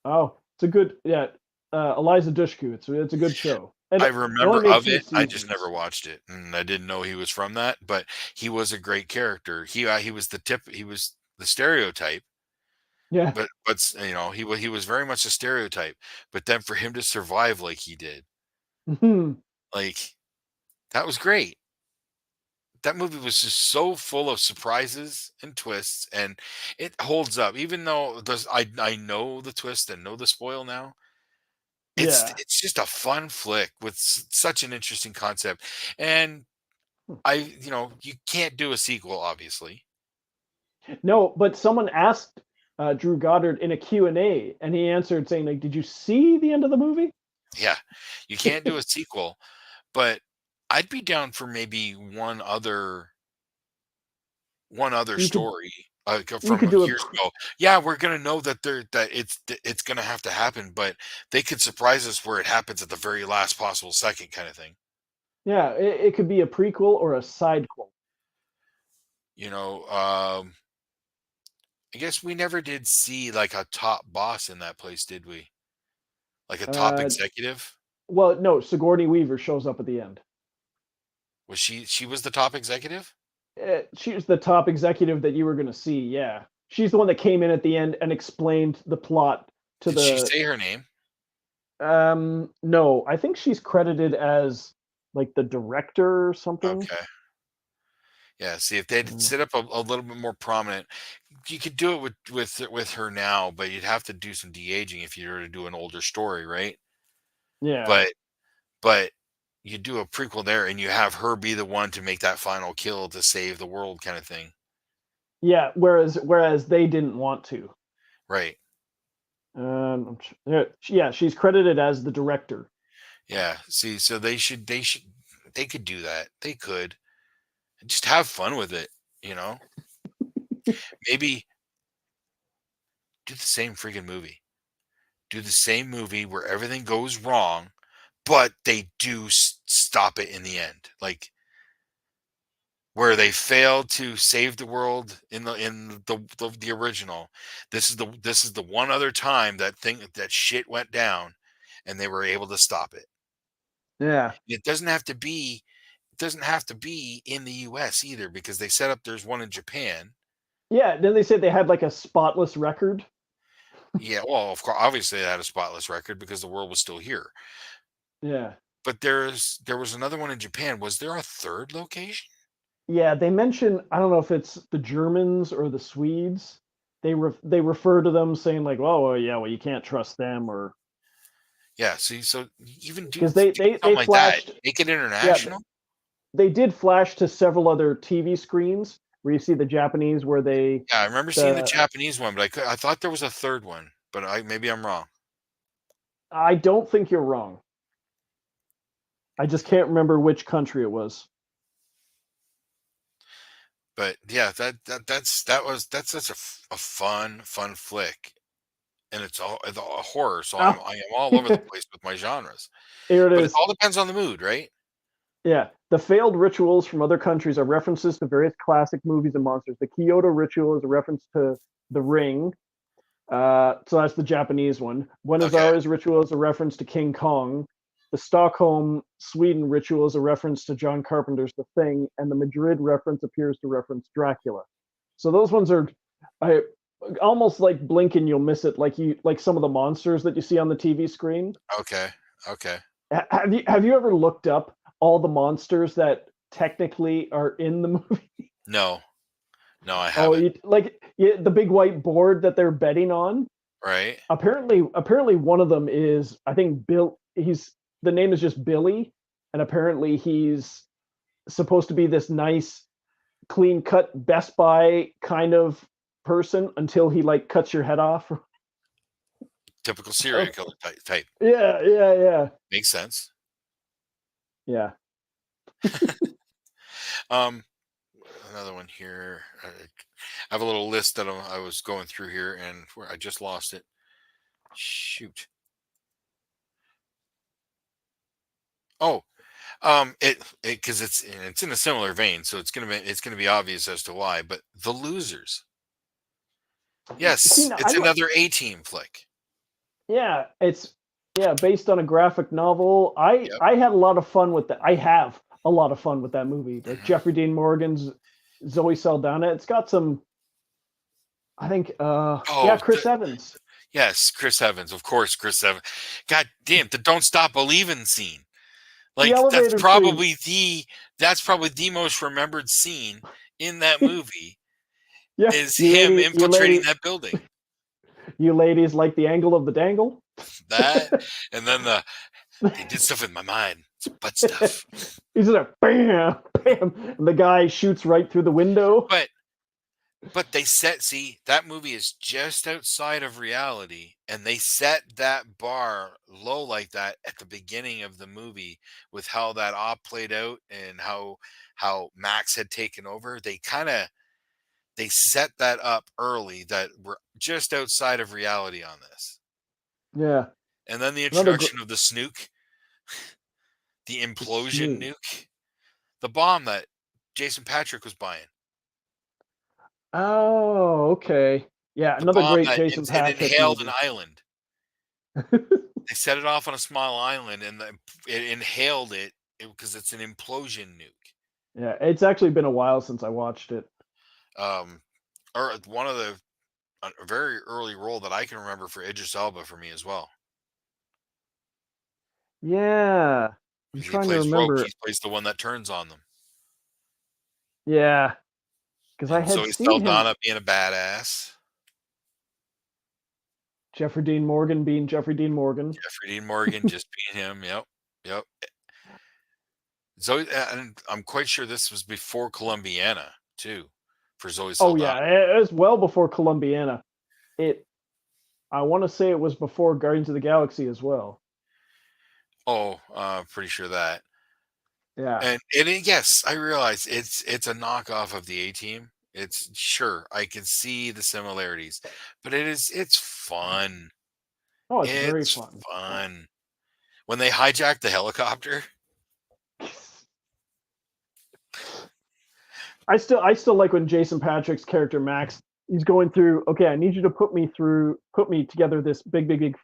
Oh, it's a good yeah. Eliza Dushku. It's a good show, and I it only remember made of two it. I just never seasons. watched it, and I didn't know he was from that. But he was a great character. He was the tip. He was the stereotype. Yeah. He was very much a stereotype. But then for him to survive like he did, Mhm. like that was great. That movie was just so full of surprises and twists, and it holds up. Even though I know the twist and know the spoil now, Yeah. it's just a fun flick with such an interesting concept. And you can't do a sequel, obviously. No, but someone asked Drew Goddard in a Q&A, and he answered saying, like, "Did you see the end of the movie?" Yeah, you can't do a sequel, but I'd be down for maybe one other You could story you from could do a years ago. Yeah, we're gonna know that it's gonna have to happen, but they could surprise us where it happens at the very last possible second, kind of thing. Yeah, it could be a prequel or a sidequel. You know, I guess we never did see like a top boss in that place, did we? Like a top Uh, executive? well, no, Sigourney Weaver shows up at the end. Was she was the top executive? She was the top executive that you were going to see. Yeah, she's the one that came in at the end and explained the plot to Did she the. say her name? No, I think she's credited as like the director or something. Okay. Yeah, see if they'd Uh, set up a little bit more prominent, you could do it with her now, but you'd have to do some de-aging if you were to do an older story, right? yeah, But but you do a prequel there and you have her be the one to make that final kill to save the world kind of thing. yeah. Whereas they didn't want to. Right. Yeah, she's credited as the director. Yeah. See, so they could do that. They could. Just have fun with it, you know? Maybe do the same freaking movie. Do the same movie where everything goes wrong, but they do stop it in the end. Like where they failed to save the world in the original. This is the one other time that shit went down and they were able to stop it. Yeah, It doesn't have to be in the US either because they set up there's one in Japan. yeah. Then they said they had like a spotless record. Yeah, well, of course, obviously they had a spotless record because the world was still here. Yeah, But there was another one in Japan. Was there a third location? yeah. They mention I don't know if it's the Germans or the Swedes. They refer to them saying like, oh well, yeah, well you can't trust them or Yeah, see, so even do because do they something like that. flashed. Make it Yeah, international. they did flash to several other TV screens where you see the Japanese where they Yeah, I remember seeing the the Japanese one, but I thought there was a third one, but maybe I'm wrong. I don't think you're wrong. I just can't remember which country it was. But yeah, that's such a fun flick, and it's all horror. So Oh, I am all over the place with my genres, here it but it is. all depends on the mood, right? Yeah. The failed rituals from other countries are references to various classic movies and monsters. The Kyoto ritual is a reference to The Ring. So that's the Japanese one. Buenos Okay, Aires ritual is a reference to King Kong. The Stockholm, Sweden ritual is a reference to John Carpenter's The Thing, and the Madrid reference appears to reference Dracula. So those ones are, I almost like blink and you'll miss it, like some of the monsters that you see on the TV screen. okay, okay. Have you ever looked up all the monsters that technically are in the movie? No, no, I Oh, haven't. the big white board that they're betting on. Right? Apparently, one of them is I think Bill. He's the name is just Billy, and apparently he's supposed to be this nice, clean cut Best Buy kind of person until he like cuts your head off. Typical serial killer type. Yeah, yeah, yeah, Makes sense. yeah. Um, another one here. I have a little list that I was going through here, and where I just lost it. Shoot. Oh, it because it's in a similar vein, so it's gonna be obvious as to why. But The Losers, See, yes, now, it's another A-team flick. yeah, it's based on a graphic novel. I Yep. I had a lot of fun with that. I have a lot of fun with that movie. Like Mhm. Jeffrey Dean Morgan's Zoe Saldana. It's got some. I think. Yeah, Oh, Chris Evans. yes, Chris Evans, of course, Chris Evans. God damn, the "Don't Stop Believing" scene. The Like elevator scene. that's probably the most remembered scene in that movie Yeah, is him infiltrating that building. you ladies like the angle of the dangle. That and then they did stuff with my mind. It's butt stuff. He's just like bam, bam, and the guy shoots right through the window. But they see that movie is just outside of reality and they set that bar low like that at the beginning of the movie with how that op played out and how Max had taken over. They set that up early that we're just outside of reality on this. Yeah, And then the another. introduction of the snook. The The implosion Snook. nuke, the bomb that Jason Patrick was buying, Oh, okay. Yeah, the another bomb great that Jason it Patrick inhaled an movie. island. They set it off on a small island, and it inhaled it because it's an implosion nuke. Yeah, it's actually been a while since I watched it. Um, or one of the a very early role that I can remember for Idris Elba for me as well. Yeah. I'm Because he trying to plays Rogue, he remember. plays the one that turns on them. Yeah, because I And had Zoe seen him. Saldana being a badass. Jeffrey Dean Morgan being Jeffrey Dean Morgan. Jeffrey Dean Morgan just being him. Yep. Yep. Zoe, and I'm quite sure this was before Columbiana, too, for Zoe Oh Saldana. yeah, it was well before Columbiana. It I want to say it was before Guardians of the Galaxy as well. Oh, pretty sure that. Yeah. Yes, I realize it's a knockoff of the A Team. It's sure I can see the similarities, but it's fun. Oh, it's very It's fun. fun when they hijack the helicopter. I still like when Jason Patrick's character Max, he's going through, okay, I need you to put me together this big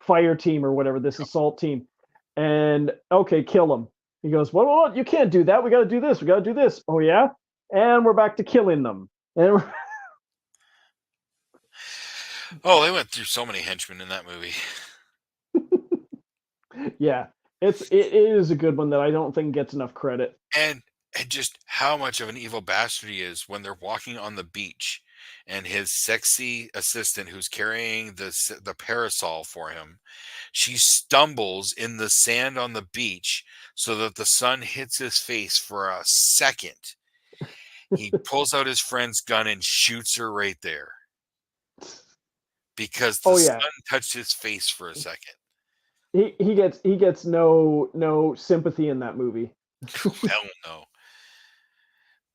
fire team or whatever, this assault team. And okay, kill him. He goes, what? You can't do that. We got to do this. We got to do this. Oh yeah, and we're back to killing them. And Oh, they went through so many henchmen in that movie, yeah, it is a good one that I don't think gets enough credit. and just how much of an evil bastard he is when they're walking on the beach, and his sexy assistant who's carrying the parasol for him, she stumbles in the sand on the beach so that the sun hits his face for a second. He pulls out his friend's gun and shoots her right there because the Oh yeah, sun touched his face for a second. he gets no sympathy in that movie. Hell no.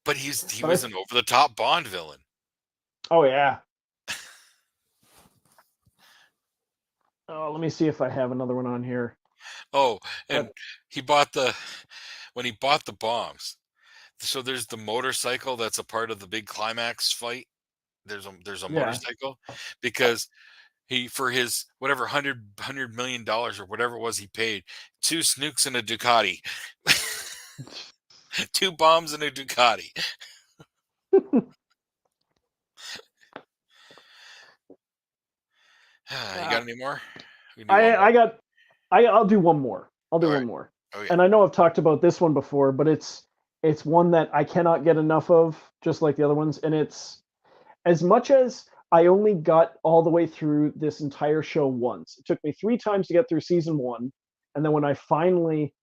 But he But was an over the top Bond villain. oh yeah. Oh, let me see if I have another one on here. Oh, and But he bought the when he bought the bombs. So there's the motorcycle that's a part of the big climax fight. There's a yeah. motorcycle because he for his whatever hundred million dollars or whatever it was he paid, two snooks and a Ducati. Two bombs and a Ducati. You Uh, got any more? We can do one I more. I got I'll do one more. I'll do All right. one more. Oh yeah. And I know I've talked about this one before, but it's one that I cannot get enough of, just like the other ones. And it's as much as I only got all the way through this entire show once. It took me 3 times to get through season 1, and then when I finally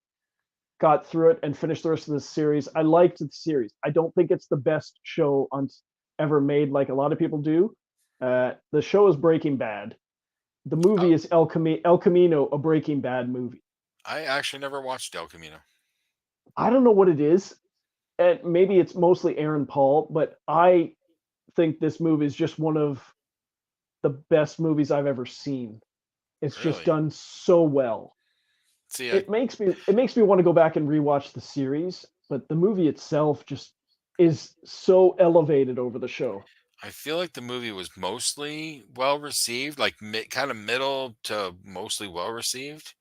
got through it and finished the rest of the series, I liked the series. I don't think it's the best show on ever made, like a lot of people do. The show is Breaking Bad. The movie Oh, is El Camino, a Breaking Bad movie. I actually never watched El Camino. I don't know what it is. And maybe it's mostly Aaron Paul, but I think this movie is just one of the best movies I've ever seen. It's just Really? done so well. See, It makes me want to go back and rewatch the series, but the movie itself just is so elevated over the show. I feel like the movie was mostly well received, like kind of middle to mostly well received,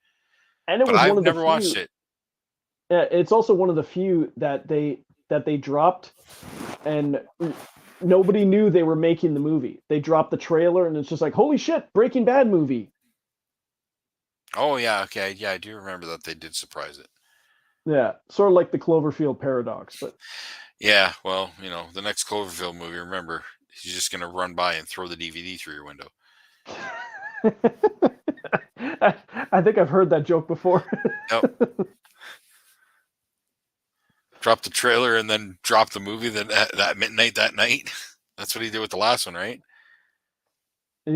And it but was one I've of the never watched few. it. It's also one of the few that they dropped, and nobody knew they were making the movie. They dropped the trailer, and it's just like, holy shit, Breaking Bad movie. Oh yeah, okay, yeah, I do remember that they did surprise it. Yeah, sort of like the Cloverfield paradox, but Yeah, well, the next Cloverfield movie, remember, he's just gonna run by and throw the DVD through your window. I think I've heard that joke before. Yep. Drop the trailer and then drop the movie that midnight that night. That's what he did with the last one, right?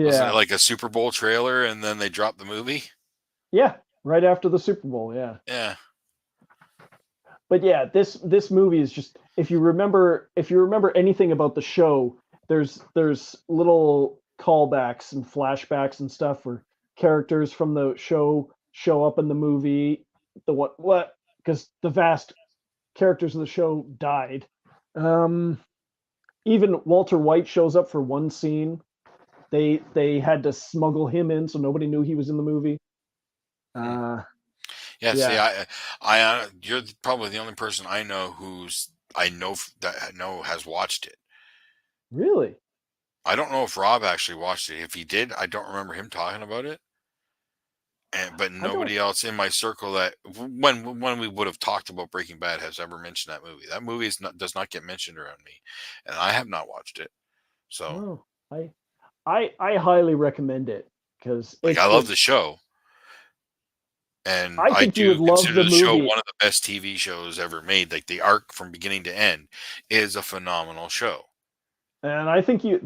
Wasn't it Yeah, like a Super Bowl trailer and then they dropped the movie? yeah, right after the Super Bowl, yeah. Yeah. But yeah, this movie is just, if you remember anything about the show, there's little callbacks and flashbacks and stuff where characters from the show up in the movie. The what because the vast characters of the show died. Even Walter White shows up for one scene. They had to smuggle him in so nobody knew he was in the movie. Yeah, see, Yeah. you're probably the only person I know that I know has watched it. Really? I don't know if Rob actually watched it. If he did, I don't remember him talking about it. But I don't. nobody else in my circle that when we would have talked about Breaking Bad has ever mentioned that movie. That movie does not get mentioned around me, and I have not watched it. So, Oh, I highly recommend it because like, it's I love just. the show, and I I think you do would love consider the the show movie, one of the best TV shows ever made. Like, the arc from beginning to end is a phenomenal show. and I think you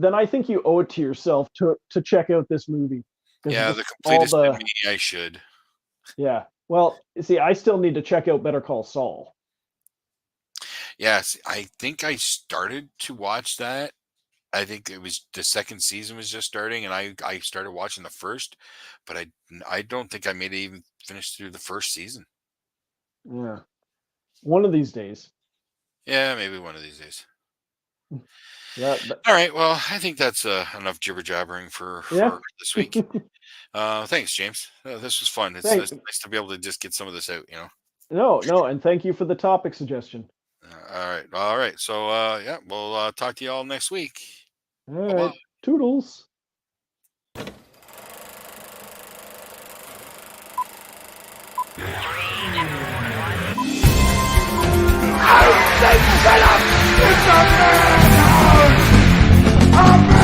owe it to yourself to check out this movie because Yeah, just the all completest in the. me, I should. Yeah. Well, see, I still need to check out Better Call Saul. Yes, I think I started to watch that. I think it was the second season was just starting, and I started watching the first, but I don't think I made it even finish through the first season. Yeah. One of these days. Yeah, maybe one of these days. That All right, well, I think that's enough jibber jabbering for yeah. this week. Thanks, James. This was fun. It's Thank nice to be able to just get some of this out. no, and thank you for the topic suggestion. All right. So yeah, we'll talk to you all next week. All Bye bye. right. Toodles. I say shut up! It's a madhouse! A